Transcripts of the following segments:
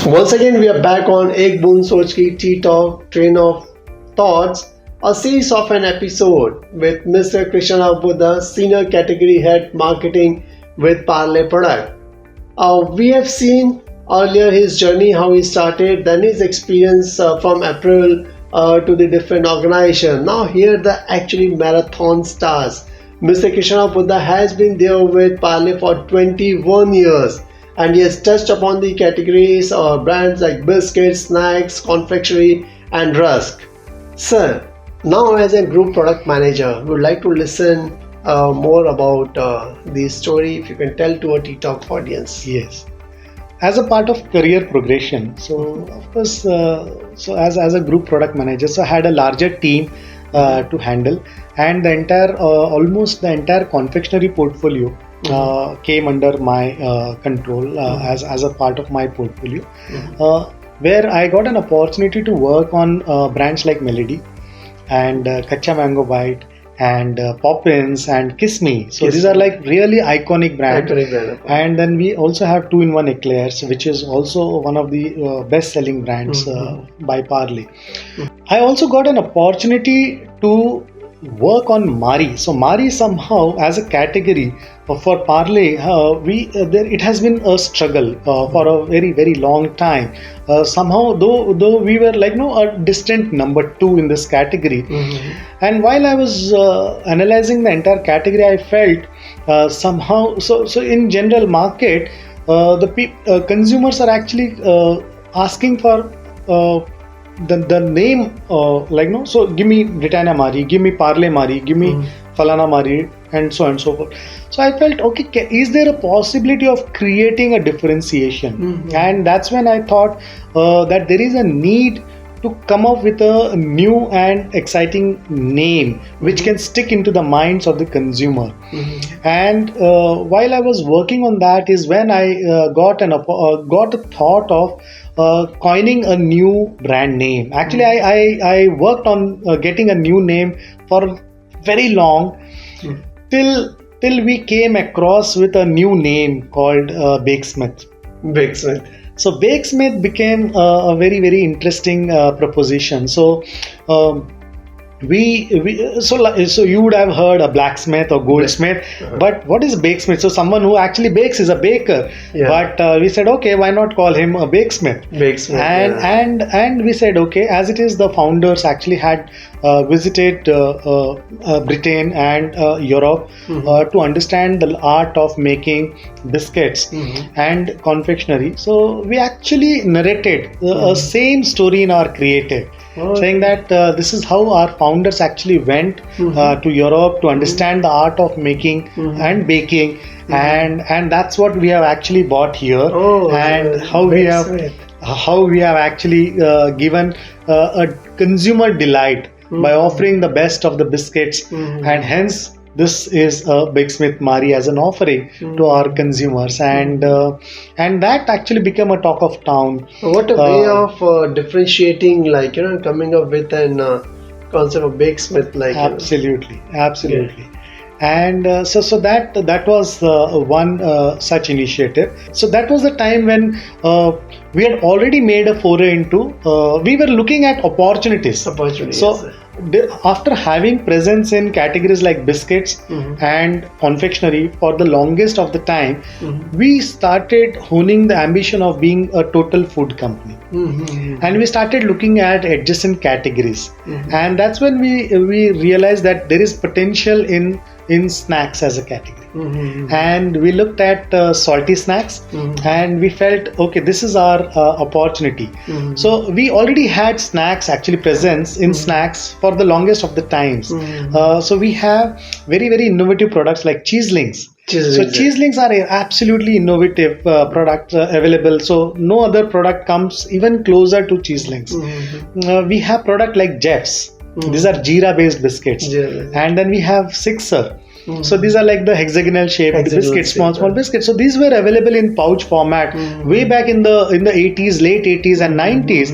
Once again, we are back on Ek Boon Soch Ki Tea Talk Train of Thoughts, a series of an episode with Mr. Krishnarao, Senior Category Head Marketing with Parle product. We have seen earlier his journey, how he started, then his experience from April to the different organization. Now here the actually marathon stars. Mr. Krishnarao has been there with Parle for 21 years. And he has touched upon the categories or brands like biscuits, snacks, confectionery and rusk. Sir, now as a group product manager, we would like to listen more about the story. If you can tell to a Tea Talk audience. Yes. As a part of career progression, so of course, so as a group product manager, so I had a larger team to handle, and the entire almost the entire confectionery portfolio came under my control as a part of my portfolio, where I got an opportunity to work on brands like Melody and Kacha Mango Bite and Poppins and Kiss Me. So these are like really iconic brands. And then we also have 2-in-1 eclairs, which is also one of the best-selling brands by Parle. I also got an opportunity to work on Marie. So Marie somehow as a category for Parle, it has been a struggle for a very, very long time. Somehow, though we were like a distant number 2 in this category. And while I was analyzing the entire category, I felt somehow so in general market, the consumers are actually asking for the name, so give me Britannia Marie, give me Parle Marie, give me Falana Marie, and so on and so forth. So I felt, okay, is there a possibility of creating a differentiation? And that's when I thought that there is a need to come up with a new and exciting name which can stick into the minds of the consumer. And while I was working on that is when I got a thought of coining a new brand name. Actually, I worked on getting a new name for very long till we came across with a new name called Bakesmith. So Bakesmith became a very, very interesting proposition. So so you would have heard a blacksmith or goldsmith, but what is bakesmith? So someone who actually bakes is a baker. But we said, okay, why not call him a bakesmith? And we said, okay, as it is, the founders actually had visited Britain and Europe to understand the art of making biscuits and confectionery. So we actually narrated the same story in our creative. Saying that this is how our founders actually went to Europe to understand the art of making and baking, and that's what we have actually bought here, and how we have actually given a consumer delight by offering the best of the biscuits, and hence this is a Bakesmith Marie as an offering to our consumers, and that actually became a talk of town. What a way of differentiating, coming up with an concept of Bakesmith, absolutely. And so that was one such initiative. So that was the time when we had already made a foray into. We were looking at opportunities. So after having presence in categories like biscuits and confectionery for the longest of the time, we started honing the ambition of being a total food company. And we started looking at adjacent categories. And that's when we realized that there is potential in snacks as a category. And we looked at salty snacks, and we felt, okay, this is our opportunity. So we already had snacks actually presence in snacks for the longest of the times. So we have very, very innovative products like cheeselings. So cheeselings are absolutely innovative product available. So no other product comes even closer to cheeselings. We have product like Jeff's. These are jeera based biscuits. And then we have Sixer. So these are like the hexagonal shaped biscuits, small biscuits. So these were available in pouch format way back in the 80s, late 80s and 90s.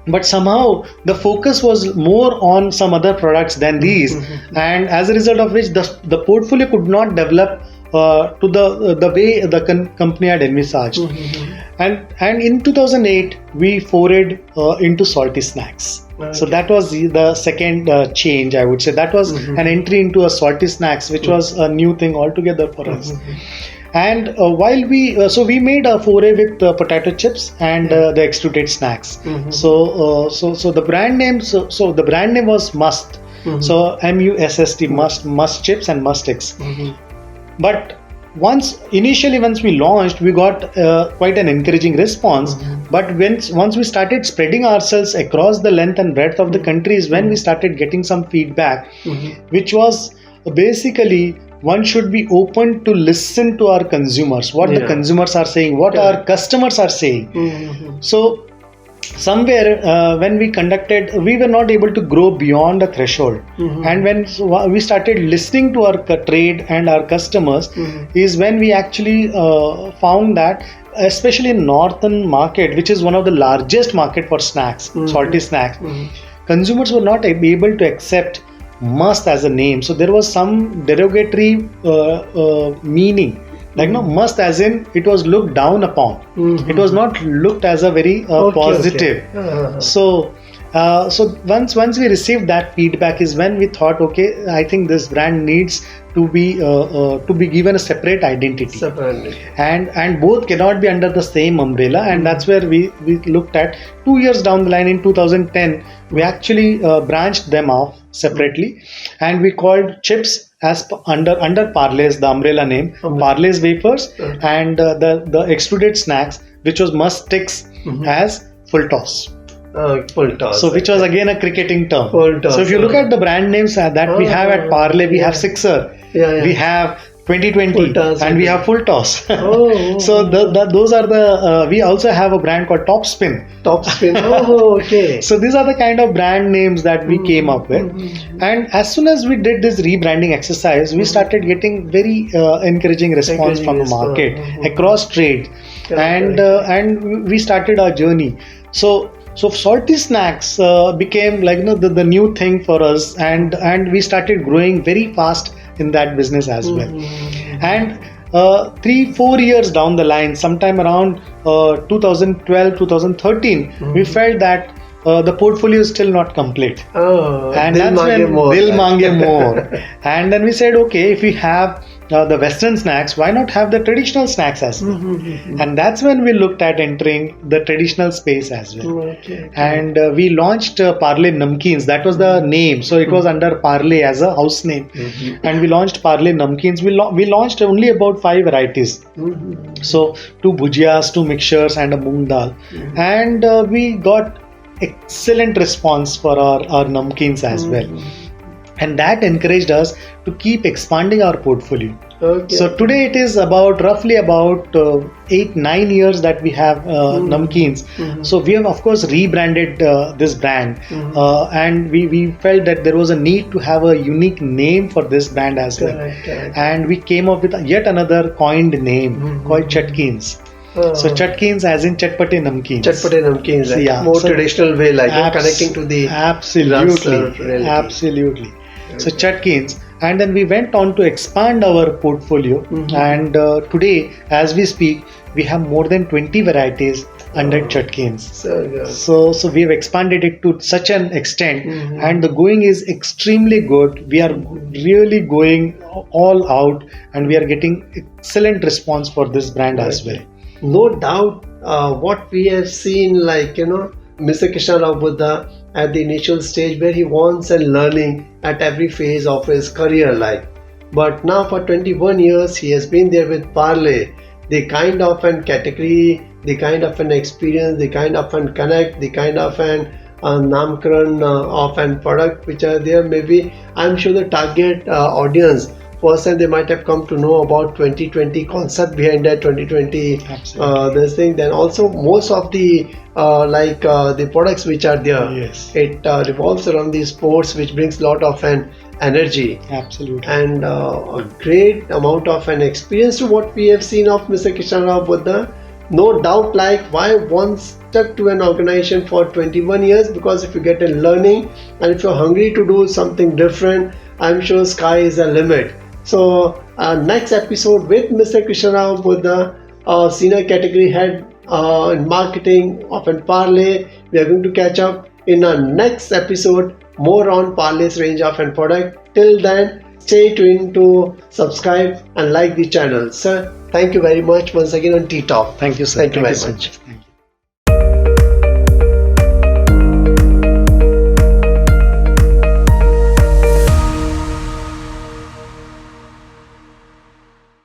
But somehow the focus was more on some other products than these, and as a result of which the portfolio could not develop to the way the company had envisaged. And in 2008 we forayed into salty snacks. So that was the second change, I would say. That was an entry into a salty snacks, which was a new thing altogether for us. And while we made a foray with potato chips and the extruded snacks. So the brand name the brand name was Must. So MUSST, Must chips and Must X. But once we launched, we got quite an encouraging response. But once we started spreading ourselves across the length and breadth of the country is when we started getting some feedback, which was basically one should be open to listen to our consumers, what the consumers are saying, what our customers are saying. So somewhere when we were not able to grow beyond a threshold. And when we started listening to our trade and our customers is when we actually found that, especially in northern market, which is one of the largest market for snacks, salty snacks, consumers were not able to accept Must as a name. So there was some derogatory meaning. Like Must as in it was looked down upon. It was not looked as a very positive. So once we received that feedback is when we thought, okay, I think this brand needs to be given a separate identity. And both cannot be under the same umbrella. And that's where we looked at 2 years down the line in 2010, we actually branched them off separately, and we called chips as under Parle's, the umbrella name, Parle's wafers, and the extruded snacks, which was Must Sticks, as Full Toss. Full Toss. So which was again a cricketing term. Full Toss. So if you look at the brand names that we have at Parle, we have Sixer, we have 2020, and we have Full Toss. So those are the we also have a brand called Topspin. Okay. So these are the kind of brand names that we came up with. And as soon as we did this rebranding exercise, we started getting very encouraging response from the market across trade. And we started our journey. So salty snacks became like the new thing for us, and we started growing very fast in that business as well. And 3-4 years down the line, sometime around 2012-2013, we felt that the portfolio is still not complete. And that's when Dil Mange More. And then we said, okay, if we have the Western snacks, why not have the traditional snacks as well? And that's when we looked at entering the traditional space as well. And we launched Parle Namkeens. That was the name. So it was under Parle as a house name. And we launched Parle Namkeens. We launched only about 5 varieties. So 2 bhujiyas, 2 mixtures, and a moong dal. And we got excellent response for our namkeens as well. And that encouraged us to keep expanding our portfolio. So today it is roughly about 8-9 years that we have namkeens. So we have of course rebranded this brand, and we felt that there was a need to have a unique name for this brand as well. And we came up with yet another coined name called Chatkeens. So Chatkeens as in Chatpate Namkeens. Chatpate Namkeens, more traditional way, like connecting to the absolutely. So Chatkeens, and then we went on to expand our portfolio, and today, as we speak, we have more than 20 varieties under Chatkeens. So we have expanded it to such an extent, and the going is extremely good. We are really going all out, and we are getting excellent response for this brand as well. No doubt, what we have seen, like, Mr. Krishnarao Buddha at the initial stage where he wants and learning at every phase of his career life. But now for 21 years, he has been there with Parle. The kind of an category, the kind of an experience, the kind of an connect, the kind of an namkaran of an product which are there. Maybe I'm sure the target audience, first time they might have come to know about 2020 concept behind that 2020 this thing. Then also most of the the products which are there, it revolves around the sports, which brings a lot of an energy, and a great amount of an experience to what we have seen of Mr. Krishnarao Buddha. No doubt, like why one stuck to an organization for 21 years, because if you get a learning and if you're hungry to do something different, I'm sure sky is the limit. So next episode with Mr. Krishnarao Buddha, senior category head in marketing of Parle. We are going to catch up in our next episode more on Parle's range of an product. Till then, stay tuned to subscribe and like the channel. Sir, thank you very much once again on Tea Talk. Thank you, sir. Thank you very so much.